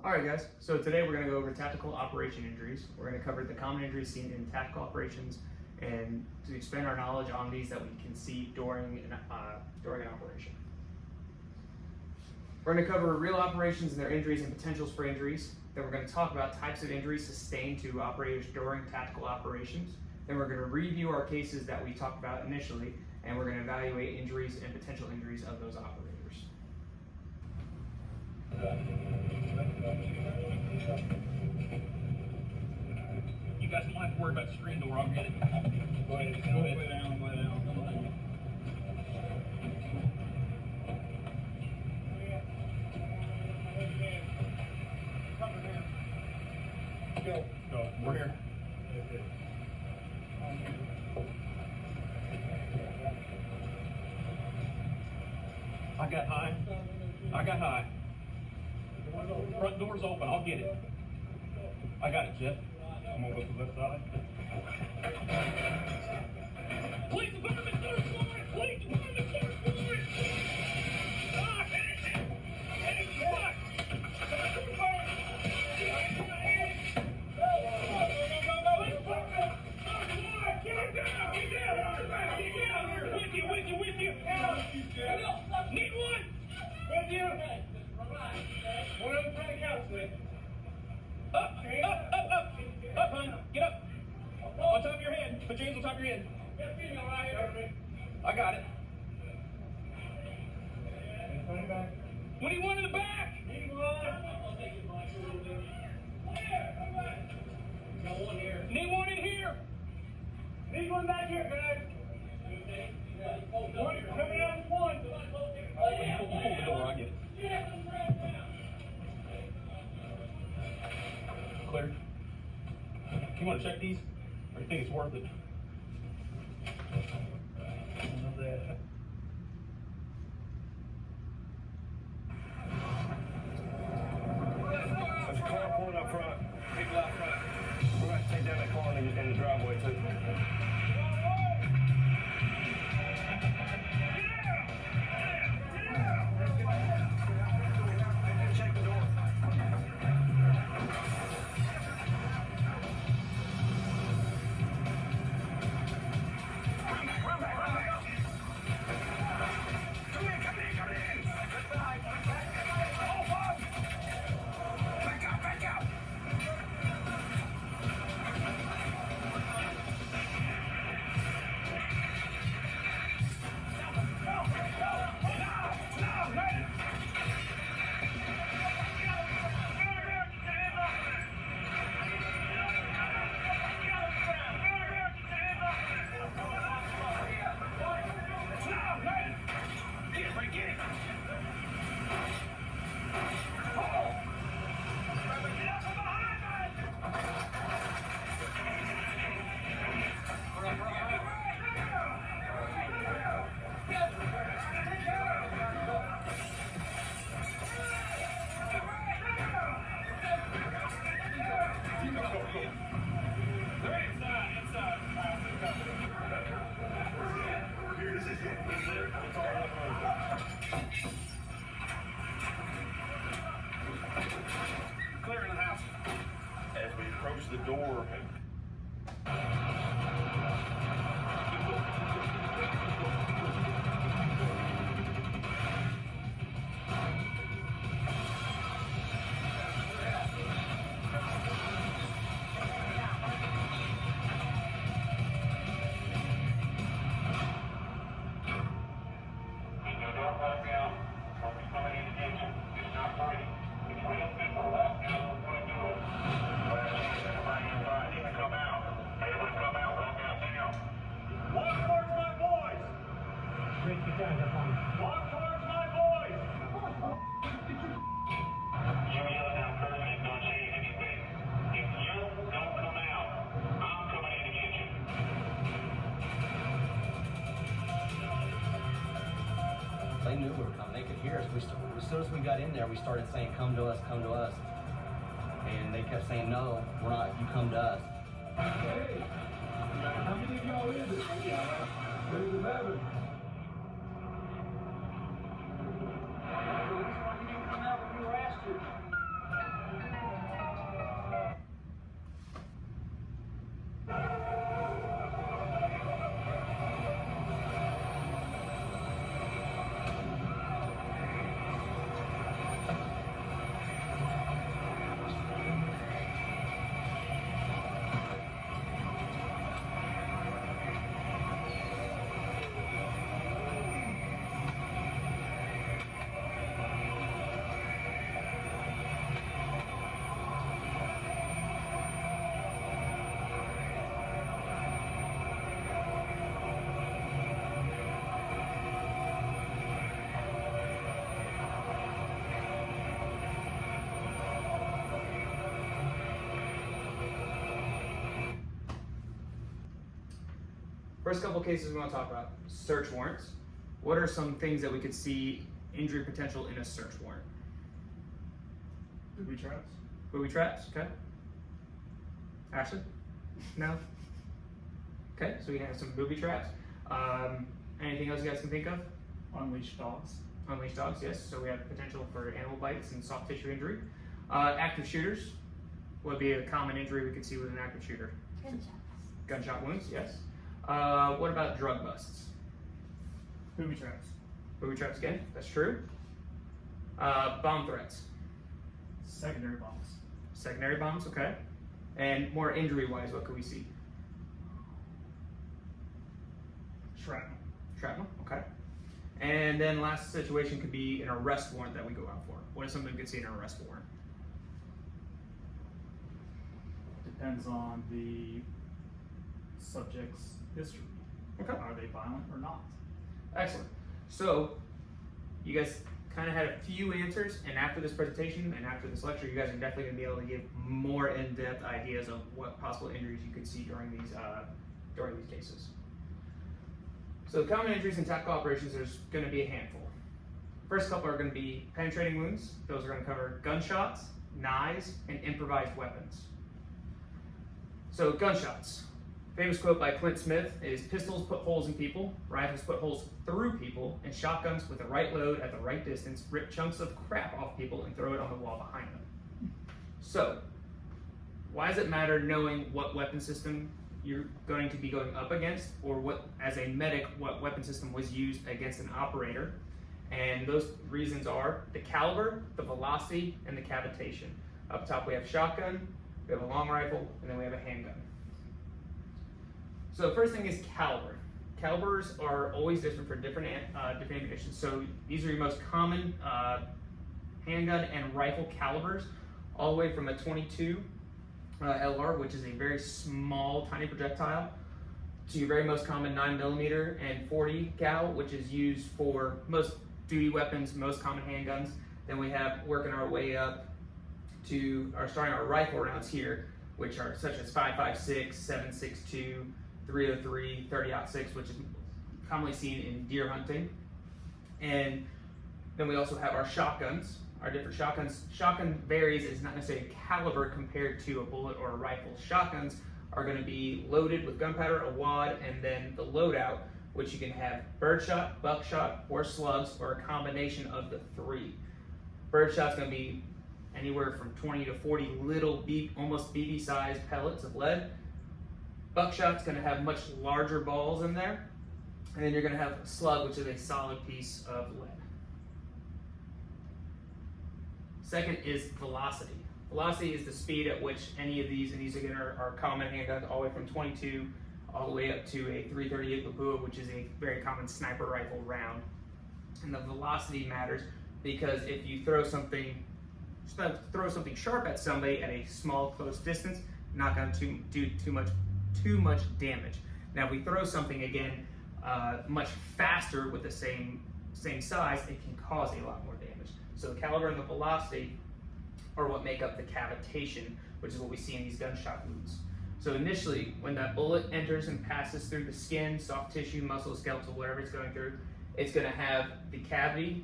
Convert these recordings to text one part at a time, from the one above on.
Alright guys, so today we're going to go over tactical operation injuries. We're going to cover the common injuries seen in tactical operations and to expand our knowledge on these that we can see during an operation. We're going to cover real operations and their injuries and potentials for injuries. Then we're going to talk about types of injuries sustained to operators during tactical operations. Then we're going to review our cases that we talked about initially, and we're going to evaluate injuries and potential injuries of those operators. You guys don't have to worry about the screen door, I'll get it. Go ahead. Lay down. Go. We're here. I got high. Front door's open, I'll get it. I got it, Jeff. I'm gonna go to the left side. Police department, third floor! Police department, third floor! Ah, finish it! Finish what? With you! Need one! With you! One of them trying to couch, man. Up, hon. Get up. On top of your head. Put your hands on top of your head. I got it. What do you want in the back? Need one in here. Need one back here, guys. One coming out with one. Hold the door, I get it. Clear. You want to check these? Or you think it's worth it? There's a car pulling up front. People out front. We're going to take down that car in the driveway too. Clear in the house. As we approach the door. They knew we were coming. They could hear us. As soon as we got in there, we started saying, come to us, come to us. And they kept saying, no, we're not. You come to us. Hey, how many of y'all is it? There's 11. Looks like you didn't come out when you were asked to. First couple cases we want to talk about, search warrants. What are some things that we could see injury potential in a search warrant? Booby traps. Booby traps, okay. Ashley? No? Okay, so we have some booby traps. Anything else you guys can think of? Unleashed dogs. Unleashed dogs, yes. So we have potential for animal bites and soft tissue injury. Active shooters would be a common injury we could see with an active shooter. Gunshots. Gunshot wounds, yes. What about drug busts? Booby traps. Booby traps again, that's true. Bomb threats. Secondary bombs. Secondary bombs, okay. And more injury-wise, what could we see? Shrapnel. Shrapnel, okay. And then last situation could be an arrest warrant that we go out for. What is something we could see in an arrest warrant? Depends on the subject's history. Okay. Are they violent or not? Excellent. So, you guys kind of had a few answers, and after this presentation and after this lecture, you guys are definitely going to be able to give more in-depth ideas of what possible injuries you could see during these cases. So, common injuries in tactical operations, there's going to be a handful. First couple are going to be penetrating wounds. Those are going to cover gunshots, knives, and improvised weapons. So, gunshots. Famous quote by Clint Smith is, "Pistols put holes in people, rifles put holes through people, and shotguns with the right load at the right distance rip chunks of crap off people and throw it on the wall behind them." So, why does it matter knowing what weapon system you're going to be going up against, or what, as a medic, what weapon system was used against an operator? And those reasons are the caliber, the velocity, and the cavitation. Up top we have shotgun, we have a long rifle, and then we have a handgun. So the first thing is caliber. Calibers are always different for different ammunition. So these are your most common handgun and rifle calibers, all the way from a 22 LR, which is a very small, tiny projectile, to your very most common 9mm and 40 cal, which is used for most duty weapons, most common handguns. Then we have working our way up to starting our rifle rounds here, which are such as 5.56, 7.62, 303, 30-06, which is commonly seen in deer hunting. And then we also have our shotguns, our different shotguns. Shotgun varies, it's not necessarily caliber compared to a bullet or a rifle. Shotguns are going to be loaded with gunpowder, a wad, and then the loadout, which you can have birdshot, buckshot, or slugs, or a combination of the three. Birdshot's going to be anywhere from 20 to 40 little, almost BB-sized pellets of lead. Buckshot's going to have much larger balls in there, and then you're going to have a slug, which is a solid piece of lead. Second is velocity. Velocity is the speed at which any of these, and these again are common handguns, all the way from 22 all the way up to a 338 Lapua, which is a very common sniper rifle round. And the velocity matters because if you throw something sharp at somebody at a small, close distance, not going to do too much damage. Now, if we throw something again much faster with the same size, it can cause a lot more damage. So the caliber and the velocity are what make up the cavitation, which is what we see in these gunshot wounds. So initially, when that bullet enters and passes through the skin, soft tissue, muscle, skeletal, whatever it's going through, it's going to have the cavity,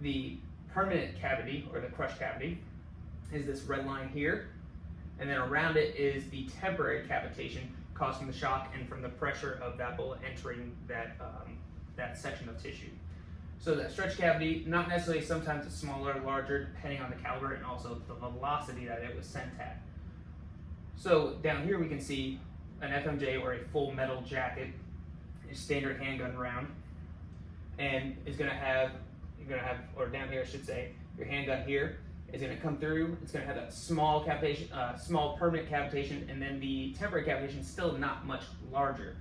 the permanent cavity, or the crush cavity, is this red line here. And then around it is the temporary cavitation caused from the shock and from the pressure of that bullet entering that section of tissue. So that stretch cavity, not necessarily, sometimes it's smaller or larger depending on the caliber and also the velocity that it was sent at. So down here we can see an FMJ, or a full metal jacket, a standard handgun round, and is going to have, or down here I should say, your handgun here is going to come through. It's going to have that small cavitation, small permanent cavitation, and then the temporary cavitation still not much larger.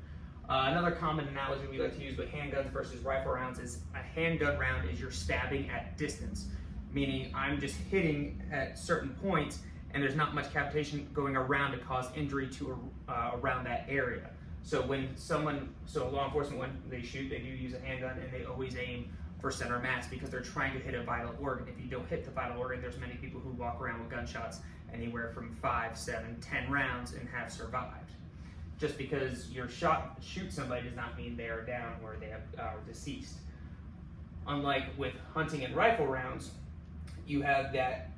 Another common analogy we like to use with handguns versus rifle rounds is a handgun round is you're stabbing at distance, meaning I'm just hitting at certain points and there's not much cavitation going around to cause injury to around that area. So law enforcement, when they shoot, they do use a handgun, and they always aim for center mass because they're trying to hit a vital organ. If you don't hit the vital organ, there's many people who walk around with gunshots anywhere from 5, 7, 10 rounds and have survived. just because you're shoot somebody does not mean they are down or they are deceased. Unlike with hunting and rifle rounds, you have that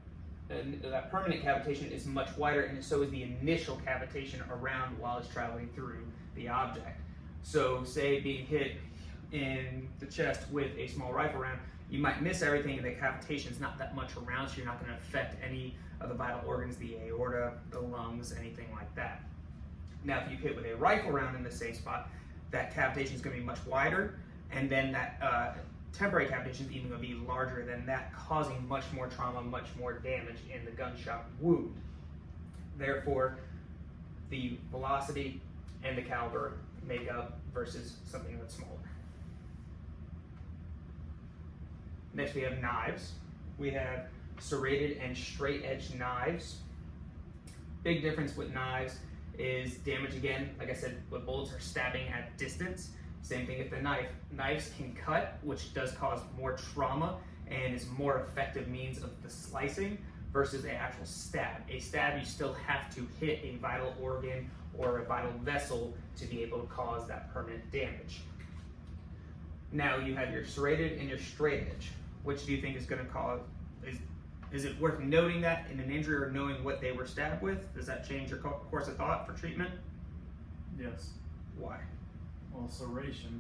permanent cavitation is much wider, and so is the initial cavitation around while it's traveling through the object. So say being hit in the chest with a small rifle round, you might miss everything, and the cavitation is not that much around, so you're not going to affect any of the vital organs, the aorta, the lungs, anything like that. Now, if you hit with a rifle round in the same spot, that cavitation is going to be much wider, and then that temporary cavitation is even going to be larger than that, causing much more trauma, much more damage in the gunshot wound. Therefore, the velocity and the caliber make up versus something that's smaller. Next, we have knives. We have serrated and straight edge knives. Big difference with knives is damage again. Like I said, with bullets are stabbing at distance. Same thing with the knife. Knives can cut, which does cause more trauma and is more effective means of the slicing versus an actual stab. A stab, you still have to hit a vital organ or a vital vessel to be able to cause that permanent damage. Now you have your serrated and your straight edge. Which do you think is going to cause, is it worth noting that in an injury or knowing what they were stabbed with? Does that change your course of thought for treatment? Yes. Why? Well, serration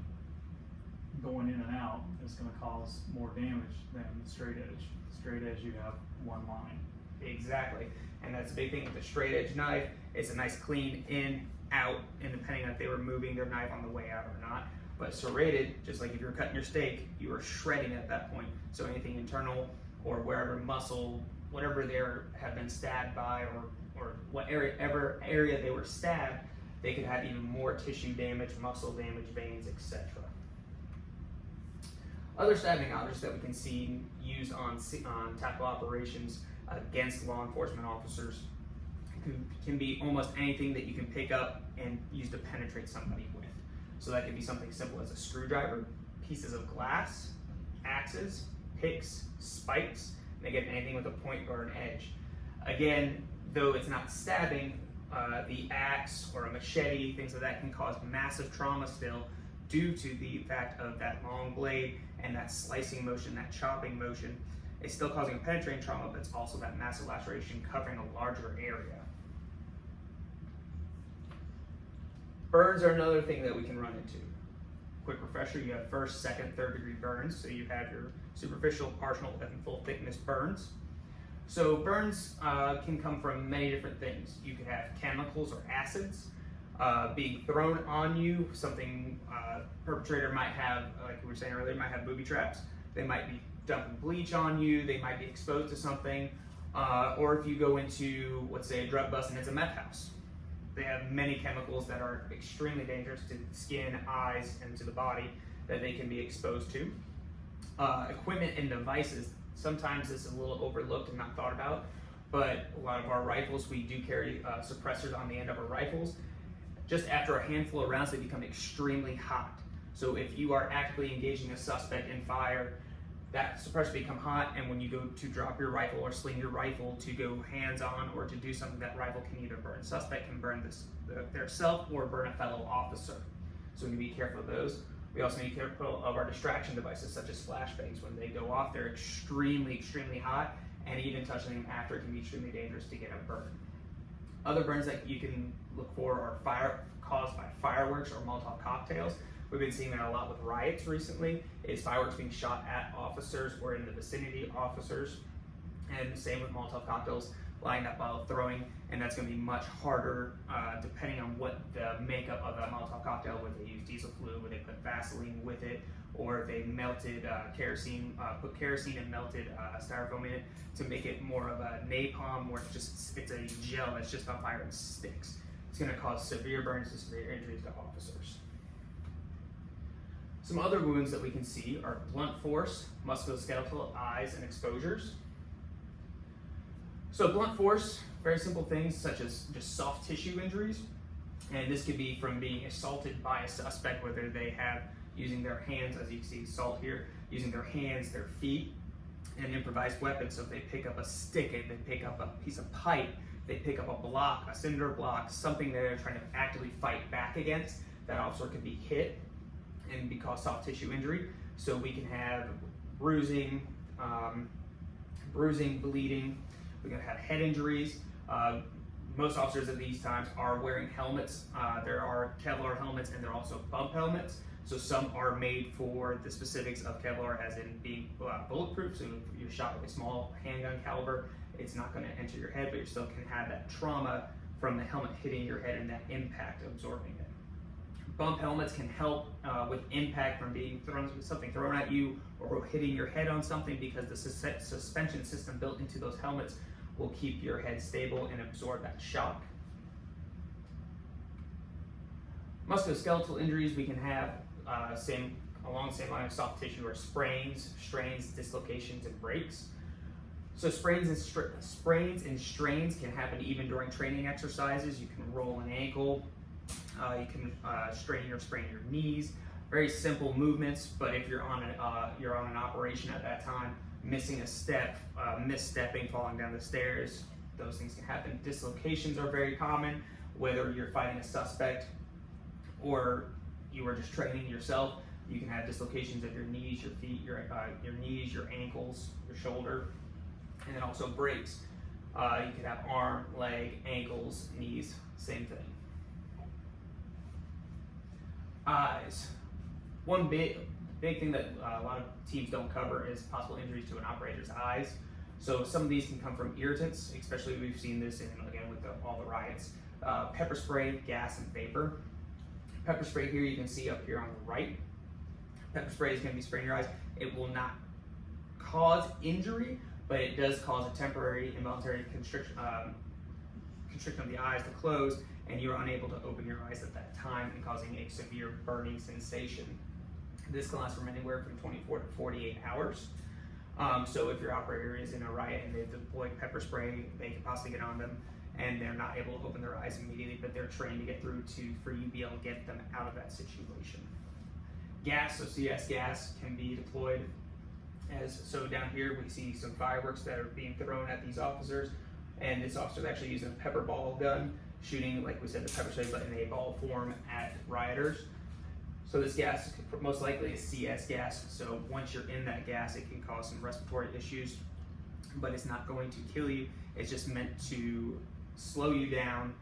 going in and out is going to cause more damage than the straight edge. Straight edge, you have one line. Exactly. And that's the big thing with the straight edge knife. It's a nice clean in, out, and depending on if they were moving their knife on the way out or not. But serrated, just like if you're cutting your steak, you are shredding at that point. So anything internal or wherever muscle, whatever they have been stabbed by, or whatever area they were stabbed, they could have even more tissue damage, muscle damage, veins, etc. Other stabbing objects that we can see used on tactical operations against law enforcement officers can be almost anything that you can pick up and use to penetrate somebody with. So that could be something simple as a screwdriver, pieces of glass, axes, picks, spikes, and again, anything with a point or an edge. Again, though it's not stabbing, the axe or a machete, things like that can cause massive trauma still due to the fact of that long blade and that slicing motion, that chopping motion. It's still causing a penetrating trauma, but it's also that massive laceration covering a larger area. Burns are another thing that we can run into. Quick refresher, you have first, second, third degree burns. So you have your superficial, partial, and full thickness burns. So burns can come from many different things. You could have chemicals or acids being thrown on you. Something perpetrator might have, like we were saying earlier, might have booby traps. They might be dumping bleach on you. They might be exposed to something. Or if you go into, let's say, a drug bust and it's a meth house. They have many chemicals that are extremely dangerous to the skin, eyes, and to the body that they can be exposed to. Equipment and devices, sometimes it's a little overlooked and not thought about, but a lot of our rifles, we do carry suppressors on the end of our rifles. Just after a handful of rounds, they become extremely hot. So if you are actively engaging a suspect in fire, that suppressor become hot, and when you go to drop your rifle or sling your rifle to go hands-on or to do something, that rifle can either burn. Suspect can burn their self or burn a fellow officer. So we need to be careful of those. We also need to be careful of our distraction devices, such as flashbangs. When they go off, they're extremely, extremely hot, and even touching them after can be extremely dangerous to get a burn. Other burns that you can look for are caused by fireworks or Molotov cocktails. We've been seeing that a lot with riots recently, is fireworks being shot at officers or in the vicinity of officers. And same with Molotov cocktails lined up while throwing, and that's going to be much harder depending on what the makeup of that Molotov cocktail, whether they use diesel fluid, whether they put Vaseline with it, or if they melted kerosene, put kerosene and melted styrofoam in it to make it more of a napalm, where it's a gel that's just on fire and sticks. It's going to cause severe burns and severe injuries to officers. Some other wounds that we can see are blunt force, musculoskeletal, eyes, and exposures. So blunt force, very simple things such as just soft tissue injuries. And this could be from being assaulted by a suspect, whether they have using their hands, as you can see assault here, using their hands, their feet, and improvised weapons. So if they pick up a stick, if they pick up a piece of pipe, they pick up a block, a cinder block, something they're trying to actively fight back against, that officer could be hit and cause soft tissue injury. So we can have bruising, bleeding. We can have head injuries. Most officers at these times are wearing helmets. There are Kevlar helmets and there are also bump helmets. So some are made for the specifics of Kevlar, as in being bulletproof. So if you're shot with a small handgun caliber, it's not going to enter your head, but you still can have that trauma from the helmet hitting your head and that impact absorbing it. Bump helmets can help with impact from being something thrown at you or hitting your head on something, because the suspension system built into those helmets will keep your head stable and absorb that shock. Musculoskeletal injuries we can have along the same line of soft tissue are sprains, strains, dislocations, and breaks. So sprains and strains can happen even during training exercises. You can roll an ankle, you can strain or sprain your knees. Very simple movements, but if you're on an operation at that time, missing a step, misstepping, falling down the stairs, those things can happen. Dislocations are very common, whether you're fighting a suspect or you are just training yourself. You can have dislocations of your knees, your feet, your knees, your ankles, your shoulder, and then also breaks. You could have arm, leg, ankles, knees, same thing. Eyes. One big thing that a lot of teams don't cover is possible injuries to an operator's eyes. So some of these can come from irritants, especially we've seen this again with all the riots. Pepper spray, gas, and vapor. Pepper spray here you can see up here on the right. Pepper spray is going to be spraying your eyes. It will not cause injury, but it does cause a temporary involuntary constriction of the eyes to close, and you're unable to open your eyes at that time, and causing a severe burning sensation. This can last from anywhere from 24 to 48 hours. So if your operator is in a riot and they've deployed pepper spray, they could possibly get on them and they're not able to open their eyes immediately, but they're trained to get through for you to be able to get them out of that situation. Gas, so CS gas can be deployed so down here we see some fireworks that are being thrown at these officers, and this officer is actually using a pepper ball gun, shooting, like we said, the pepper spray, but in a ball form at rioters. So this gas most likely is CS gas, so once you're in that gas it can cause some respiratory issues, but it's not going to kill you. It's just meant to slow you down,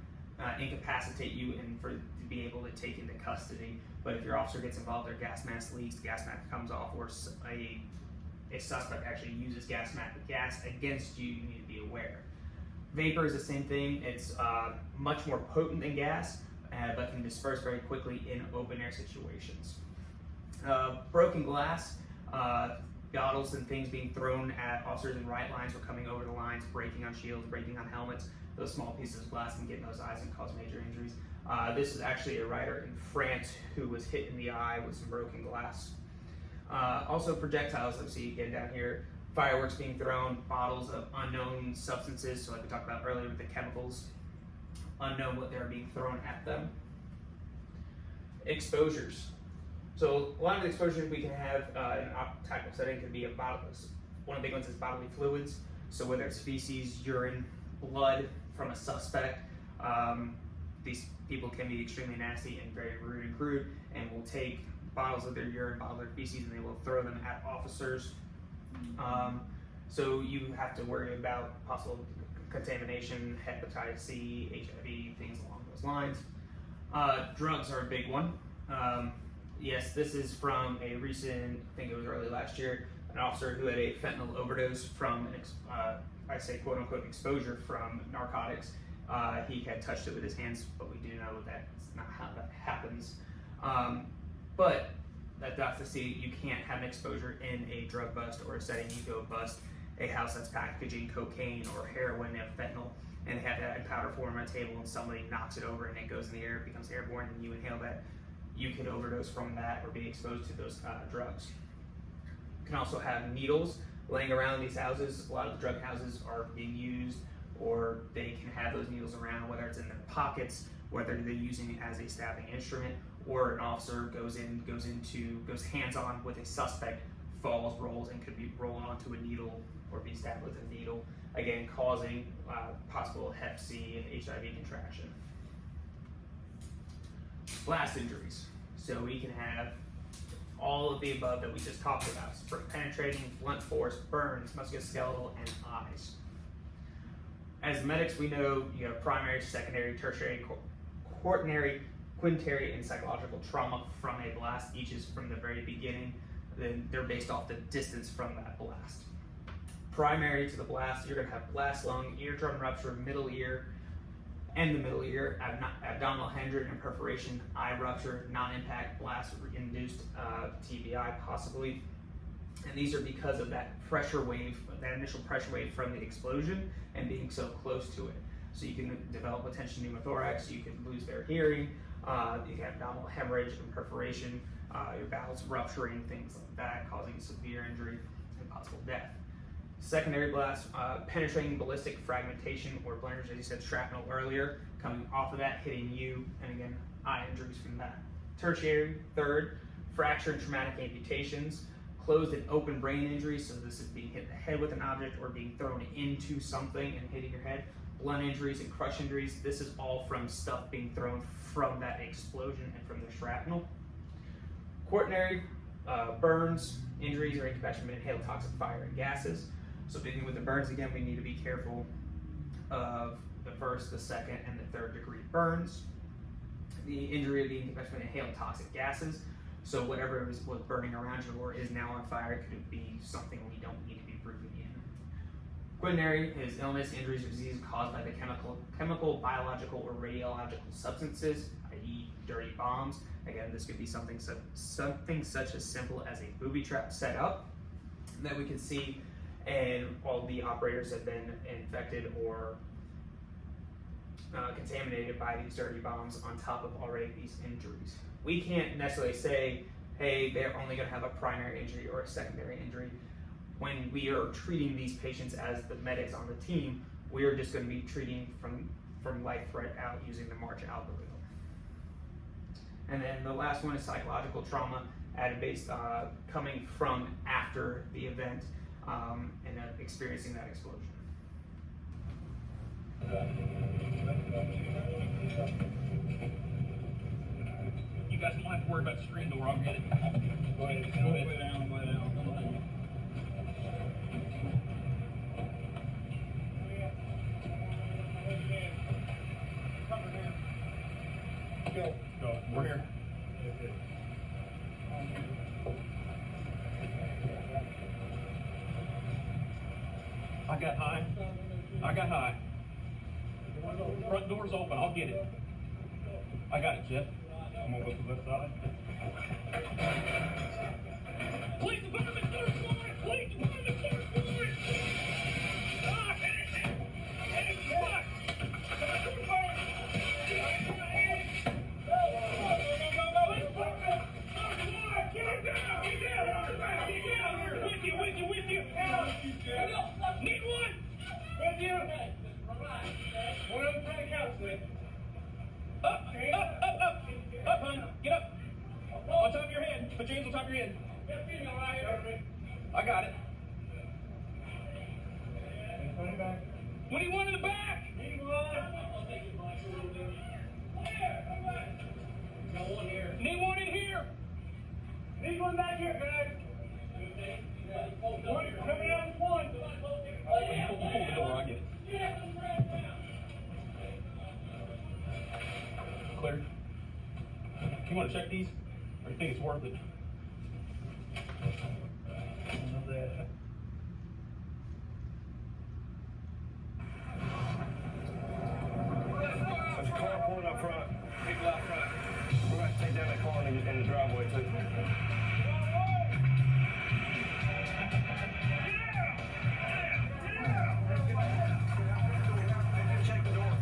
incapacitate you, and to be able to take into custody. But if your officer gets involved, their gas mask leaks, the gas mask comes off, or a suspect actually uses gas against you, you need to be aware. Vapor is the same thing. It's much more potent than gas, but can disperse very quickly in open air situations. Broken glass, bottles and things being thrown at officers in riot lines or coming over the lines, breaking on shields, breaking on helmets. Those small pieces of glass can get in those eyes and cause major injuries. This is actually a rider in France who was hit in the eye with some broken glass. Also projectiles that we see again down here, fireworks being thrown, bottles of unknown substances, so like we talked about earlier with the chemicals, unknown what they're being thrown at them. Exposures. So a lot of the exposures we can have in an type of setting could be one of the big ones is bodily fluids. So whether it's feces, urine, blood from a suspect, these people can be extremely nasty and very rude and crude, and will take bottles of their urine, bottles of their feces, and they will throw them at officers. So you have to worry about possible contamination, hepatitis C, HIV, things along those lines. Drugs are a big one. Yes, this is from a recent, I think it was early last year, an officer who had a fentanyl overdose from, I say quote unquote, exposure from narcotics. He had touched it with his hands, but we do know that's not how that happens. But that's to see you can't have an exposure in a drug bust or a setting. You go bust a house that's packaging cocaine or heroin and fentanyl, and they have that in powder form on a table, and somebody knocks it over and it goes in the air, it becomes airborne, and you inhale that. You could overdose from that or be exposed to those drugs. You can also have needles laying around these houses. A lot of the drug houses are being used, or they can have those needles around, whether it's in their pockets, whether they're using it as a stabbing instrument, or an officer goes hands-on with a suspect, falls, rolls, and could be rolling onto a needle or be stabbed with a needle, again causing possible Hep C and HIV contraction. Blast injuries. So we can have all of the above that we just talked about: penetrating, blunt force, burns, musculoskeletal, and eyes. As medics, we know you have primary, secondary, tertiary, quaternary, quinary, and psychological trauma from a blast. Each is from the very beginning. Then they're based off the distance from that blast. Primary to the blast, you're going to have blast lung, eardrum rupture, middle ear, and the middle ear, abdominal hemorrhage and perforation, eye rupture, non-impact blast induced TBI possibly. And these are because of that pressure wave, that initial pressure wave from the explosion and being so close to it. So you can develop a tension pneumothorax, you can lose their hearing, you can have abdominal hemorrhage and perforation, your bowels rupturing, things like that, causing severe injury and possible death. Secondary blast, penetrating ballistic fragmentation or blenders, as you said, shrapnel earlier, coming off of that, hitting you, and again, eye injuries from that. Tertiary, third, fracture and traumatic amputations, closed and open brain injuries, so this is being hit in the head with an object or being thrown into something and hitting your head. Blunt injuries and crush injuries, this is all from stuff being thrown from that explosion and from the shrapnel. Quaternary, burns, injuries, or incubation from inhaled toxic fire and gases. So beginning with the burns, again, we need to be careful of the first, the second, and the third degree burns. The injury of the incubation from inhaled toxic gases. So whatever was burning around you or is now on fire, it could be something we don't need to be breathing in. Quaternary is illness, injuries, or disease caused by the chemical, biological, or radiological substances, i.e. dirty bombs. Again, this could be something such as simple as a booby trap set up that we can see, and all the operators have been infected or contaminated by these dirty bombs on top of already these injuries. We can't necessarily say, hey, they're only going to have a primary injury or a secondary injury. When we are treating these patients as the medics on the team, we are just going to be treating from life threat out using the March algorithm. And then the last one is psychological trauma, based coming from after the event and experiencing that explosion. You guys don't have to worry about the screen door. I'll get it. Go ahead. Go ahead. Lay down. Lay down. Go. Go. We're here. I got high. I got high. Front door's open. I'll get it. I got it, Jeff. I'm gonna go to the left side. Please, the bottom is third floor! Please, the bottom is third floor! Ah, finish it! Finish it! Fuck! With you! Need one! With you! One of them trying to couch with. Up, hon. Get up. On top of your head. Put your hands on top of your head. I got it. What do you want in the back? Need one in here. Need one back here, guys. Coming out with one. Hold the door, I get it. Clear. You want to check these? Or you think it's worth it? There's a car pulling up front. People out front. We're going to take down that car in the driveway too. Check the door.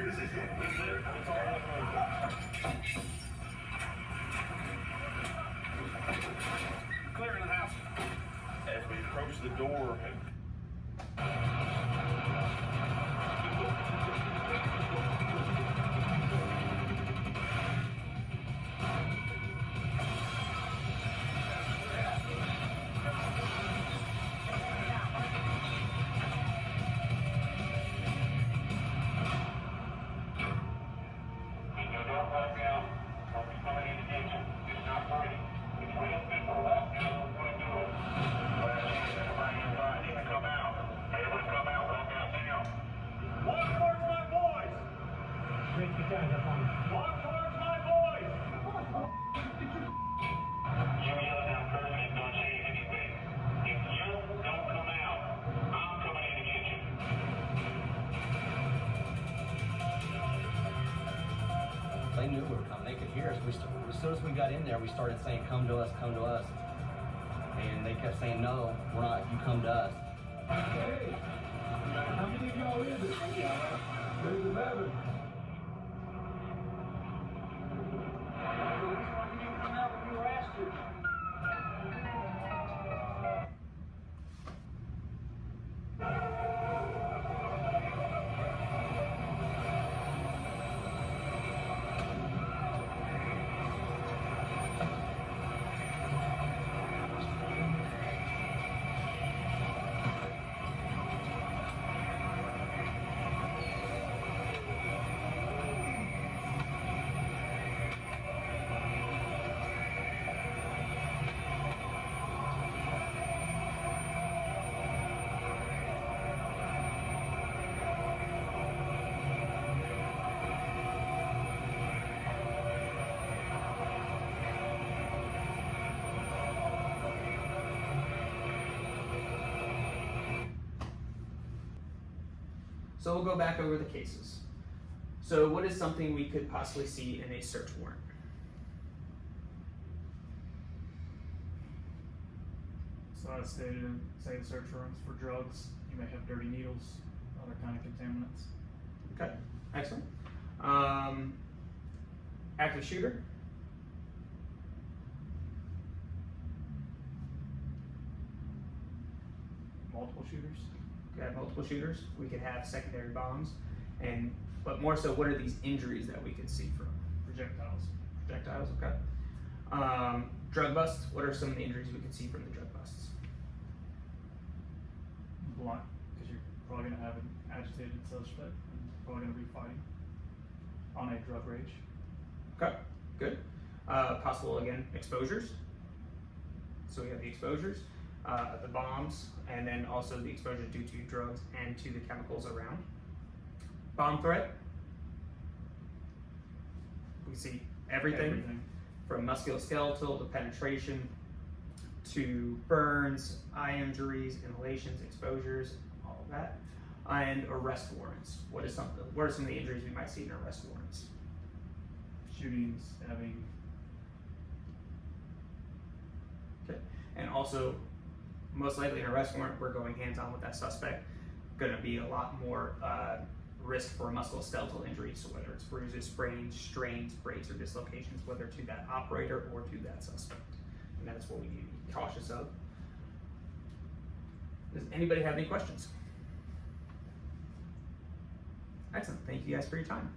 It's all in the room. Clearing the house. As we approach the door, They knew we were coming. They could hear us. As soon as we got in there, we started saying, come to us, come to us. And they kept saying, no, we're not. You come to us. Hey, how many of y'all is it? There's 11. So we'll go back over the cases. So what is something we could possibly see in a search warrant? So as stated in, say, the search warrants for drugs, you may have dirty needles, other kind of contaminants. Okay, excellent. Active shooter. Multiple shooters. We have multiple shooters. We could have secondary bombs, but more so, what are these injuries that we could see from Projectiles. projectiles? Okay. Drug busts. What are some of the injuries we could see from the drug busts? Blunt, because you're probably going to have an agitated suspect and probably going to be fighting on a drug rage. Okay, good. Possible, again, exposures. So we have the exposures, the bombs, and then also the exposure due to drugs and to the chemicals around. Bomb threat. We see everything. From musculoskeletal to penetration to burns, eye injuries, inhalations, exposures, all of that. And arrest warrants. What are some of the injuries we might see in arrest warrants? Shootings, stabbing. Okay. And also, most likely in an arrest warrant, we're going hands-on with that suspect. Going to be a lot more risk for musculoskeletal injuries, so whether it's bruises, sprains, strains, breaks, or dislocations, whether to that operator or to that suspect. And that's what we need to be cautious of. Does anybody have any questions? Excellent. Thank you guys for your time.